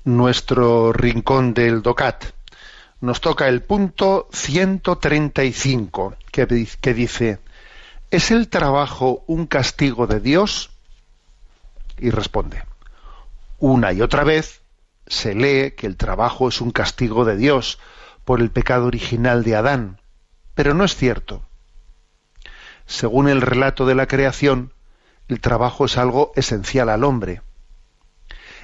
nuestro rincón del DOCAT. Nos toca el punto 135, que dice: ¿es el trabajo un castigo de Dios? Y responde: una y otra vez se lee que el trabajo es un castigo de Dios por el pecado original de Adán, pero no es cierto. Según el relato de la creación, el trabajo es algo esencial al hombre.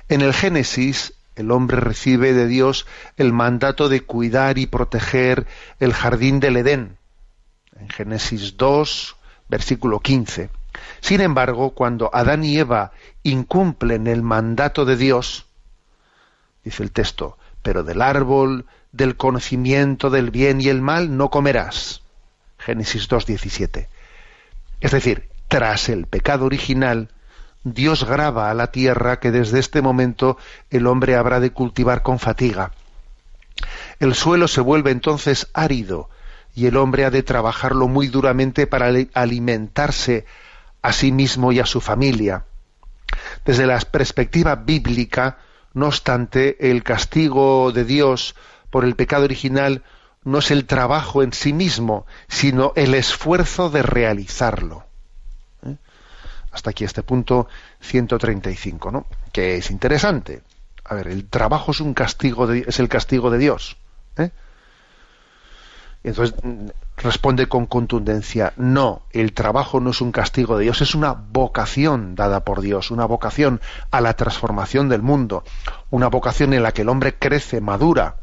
En el Génesis, el hombre recibe de Dios el mandato de cuidar y proteger el jardín del Edén, en Génesis 2, versículo 15. Sin embargo, cuando Adán y Eva incumplen el mandato de Dios, dice el texto: pero del árbol del conocimiento del bien y el mal no comerás. Génesis 2:17. Es decir, tras el pecado original, Dios grava a la tierra que desde este momento el hombre habrá de cultivar con fatiga. El suelo se vuelve entonces árido y el hombre ha de trabajarlo muy duramente para alimentarse a sí mismo y a su familia. Desde la perspectiva bíblica, no obstante, el castigo de Dios por el pecado original no es el trabajo en sí mismo, sino el esfuerzo de realizarlo. Hasta aquí este punto 135, ¿no? Que es interesante. A ver, el trabajo es es el castigo de Dios. Y entonces responde con contundencia: no, el trabajo no es un castigo de Dios, es una vocación dada por Dios, una vocación a la transformación del mundo, una vocación en la que el hombre crece, madura.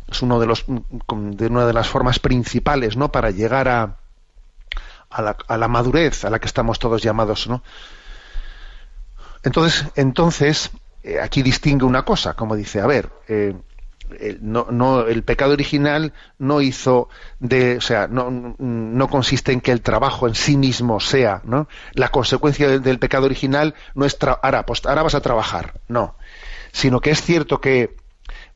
Es una de las formas principales, ¿no?, para llegar a la madurez a la que estamos todos llamados, ¿no? Entonces aquí distingue una cosa, como dice: a ver, el pecado original no consiste en que el trabajo en sí mismo sea, ¿no? La consecuencia del pecado original no es ahora vas a trabajar, no, sino que es cierto que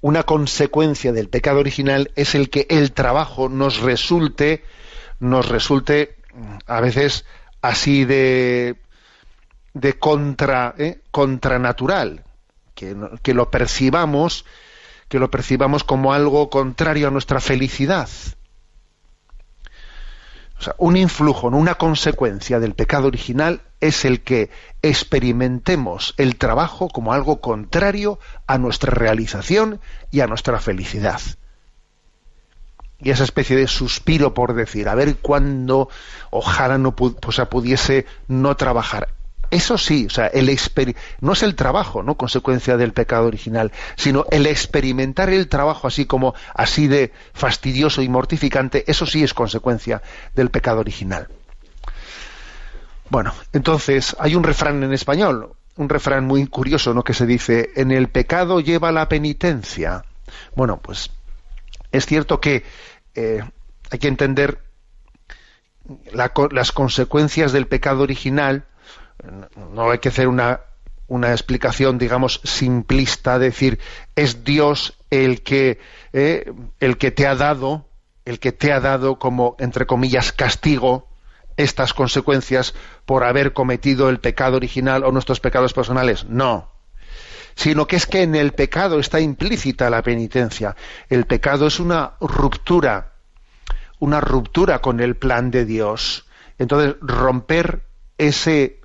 una consecuencia del pecado original es el que el trabajo nos resulte a veces así de contranatural, que lo percibamos como algo contrario a nuestra felicidad. O sea, un influjo, una consecuencia del pecado original es el que experimentemos el trabajo como algo contrario a nuestra realización y a nuestra felicidad. Y esa especie de suspiro por decir: a ver cuándo ojalá pudiese no trabajar. Eso sí, o sea, no es el trabajo, no consecuencia del pecado original, sino el experimentar el trabajo así de fastidioso y mortificante. Eso sí es consecuencia del pecado original. Bueno, entonces hay un refrán en español, un refrán muy curioso, ¿no?, que se dice: en el pecado lleva la penitencia. Bueno, pues es cierto que hay que entender las consecuencias del pecado original. No hay que hacer una explicación, digamos, simplista, decir: es Dios el que te ha dado como, entre comillas, castigo estas consecuencias por haber cometido el pecado original o nuestros pecados personales. No, sino que es que en el pecado está implícita la penitencia. El pecado es una ruptura con el plan de Dios. Entonces, romper ese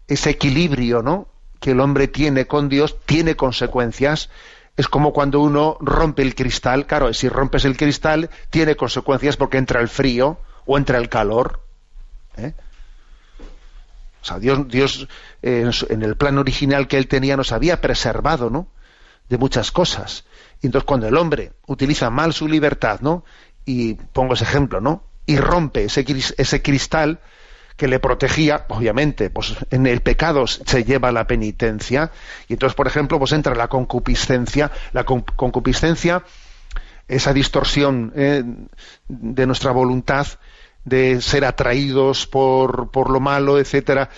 equilibrio, ¿no?, que el hombre tiene con Dios tiene consecuencias. Es como cuando uno rompe el cristal. Claro, si rompes el cristal tiene consecuencias porque entra el frío o entra el calor. O sea, Dios en el plan original que él tenía nos había preservado, ¿no?, de muchas cosas. Y entonces cuando el hombre utiliza mal su libertad, ¿no?, y pongo ese ejemplo, ¿no?, y rompe ese cristal que le protegía, obviamente, pues en el pecado se lleva la penitencia. Y entonces, por ejemplo, pues entra la concupiscencia. La concupiscencia, esa distorsión de nuestra voluntad, de ser atraídos por lo malo, etcétera.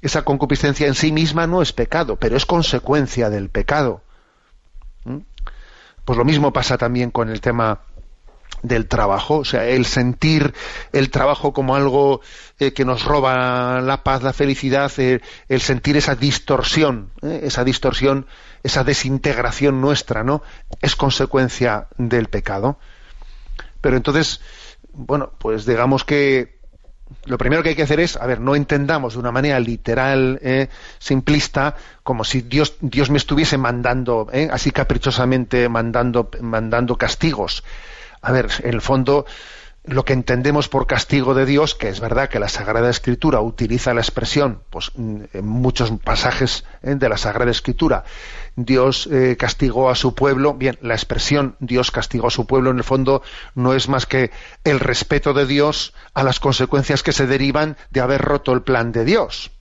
Esa concupiscencia en sí misma no es pecado, pero es consecuencia del pecado. Pues lo mismo pasa también con el tema del trabajo, o sea, el sentir el trabajo como algo que nos roba la paz, la felicidad, el sentir esa distorsión, esa desintegración nuestra, ¿no? Es consecuencia del pecado. Pero entonces, bueno, pues digamos que lo primero que hay que hacer es, no entendamos de una manera literal, simplista, como si Dios me estuviese mandando, así caprichosamente mandando castigos. En el fondo, lo que entendemos por castigo de Dios, que es verdad que la Sagrada Escritura utiliza la expresión, pues en muchos pasajes de la Sagrada Escritura, Dios castigó a su pueblo. Bien, la expresión Dios castigó a su pueblo, en el fondo, no es más que el respeto de Dios a las consecuencias que se derivan de haber roto el plan de Dios.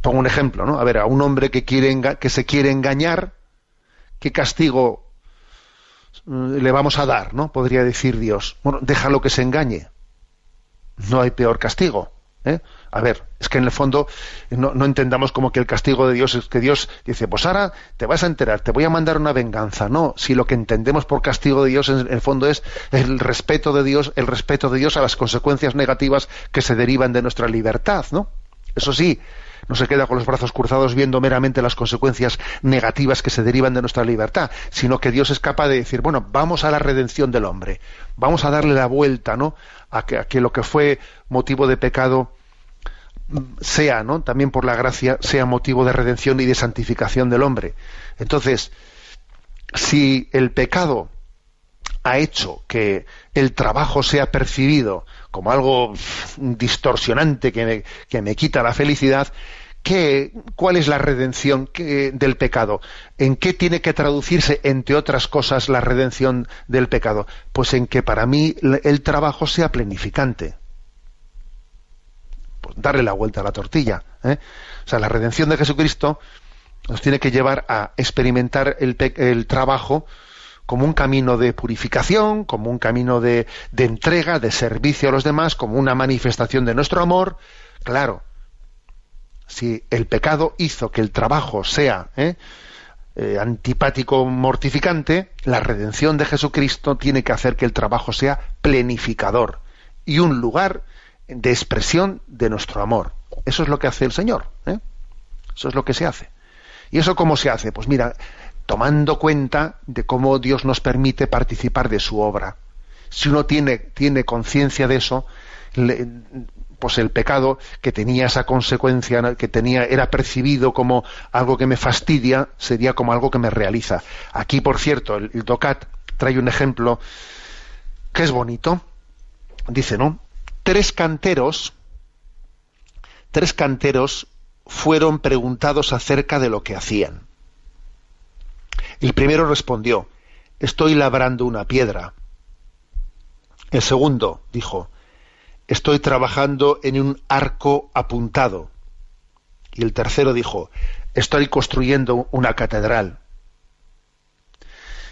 Pongo un ejemplo, ¿no? A un hombre que se quiere engañar, ¿qué castigo le vamos a dar, ¿no? Podría decir Dios. Bueno, déjalo que se engañe. No hay peor castigo. Es que en el fondo no entendamos como que el castigo de Dios es que Dios dice, pues ahora te vas a enterar, te voy a mandar una venganza. No, si lo que entendemos por castigo de Dios en el fondo es el respeto de Dios a las consecuencias negativas que se derivan de nuestra libertad, ¿no? Eso sí, no se queda con los brazos cruzados viendo meramente las consecuencias negativas que se derivan de nuestra libertad, sino que Dios es capaz de decir, bueno, vamos a la redención del hombre, vamos a darle la vuelta, ¿no? A que lo que fue motivo de pecado sea, ¿no? También por la gracia, sea motivo de redención y de santificación del hombre. Entonces, si el pecado ha hecho que el trabajo sea percibido como algo distorsionante que me quita la felicidad, ¿cuál es la redención del pecado? ¿En qué tiene que traducirse, entre otras cosas, la redención del pecado? Pues en que para mí el trabajo sea plenificante. Pues darle la vuelta a la tortilla. O sea, la redención de Jesucristo nos tiene que llevar a experimentar el trabajo como un camino de purificación, como un camino de entrega, de servicio a los demás, como una manifestación de nuestro amor. Claro, si el pecado hizo que el trabajo sea antipático, mortificante, la redención de Jesucristo tiene que hacer que el trabajo sea plenificador y un lugar de expresión de nuestro amor. Eso es lo que hace el Señor. Eso es lo que se hace. ¿Y eso cómo se hace? Pues mira, tomando cuenta de cómo Dios nos permite participar de su obra. Si uno tiene conciencia de eso, pues el pecado que tenía esa consecuencia, era percibido como algo que me fastidia, sería como algo que me realiza. Aquí, por cierto, el DOCAT trae un ejemplo que es bonito. Dice, ¿no? Tres canteros fueron preguntados acerca de lo que hacían. El primero respondió, estoy labrando una piedra. El segundo dijo, estoy trabajando en un arco apuntado. Y el tercero dijo, estoy construyendo una catedral.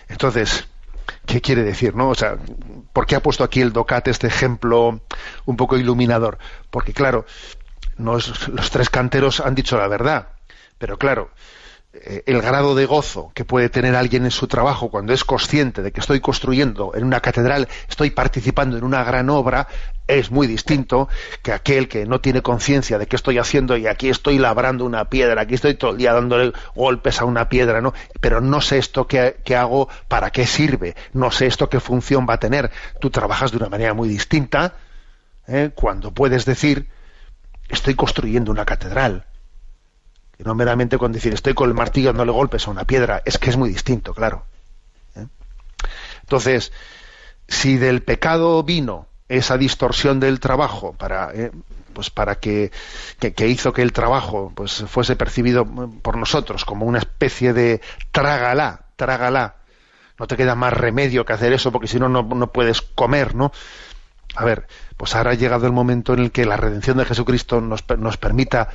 Entonces, ¿qué quiere decir, no? O sea, ¿por qué ha puesto aquí el DOCAT este ejemplo un poco iluminador? Porque claro, los tres canteros han dicho la verdad, pero claro, el grado de gozo que puede tener alguien en su trabajo cuando es consciente de que estoy construyendo en una catedral, estoy participando en una gran obra, es muy distinto que aquel que no tiene conciencia de qué estoy haciendo y aquí estoy labrando una piedra, aquí estoy todo el día dándole golpes a una piedra, ¿no? Pero no sé esto que hago, para qué sirve, no sé esto qué función va a tener. Tú trabajas de una manera muy distinta cuando puedes decir estoy construyendo una catedral. Y no meramente con decir estoy con el martillo dándole golpes a una piedra, es que es muy distinto, claro. Entonces, si del pecado vino esa distorsión del trabajo para que hizo que el trabajo pues fuese percibido por nosotros como una especie de trágala, no te queda más remedio que hacer eso porque si no, no puedes comer, ¿no? Pues ahora ha llegado el momento en el que la redención de Jesucristo nos permita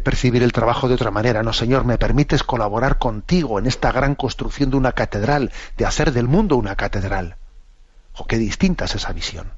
percibir el trabajo de otra manera. No, Señor, me permites colaborar contigo en esta gran construcción de una catedral, de hacer del mundo una catedral. Qué distinta es esa visión,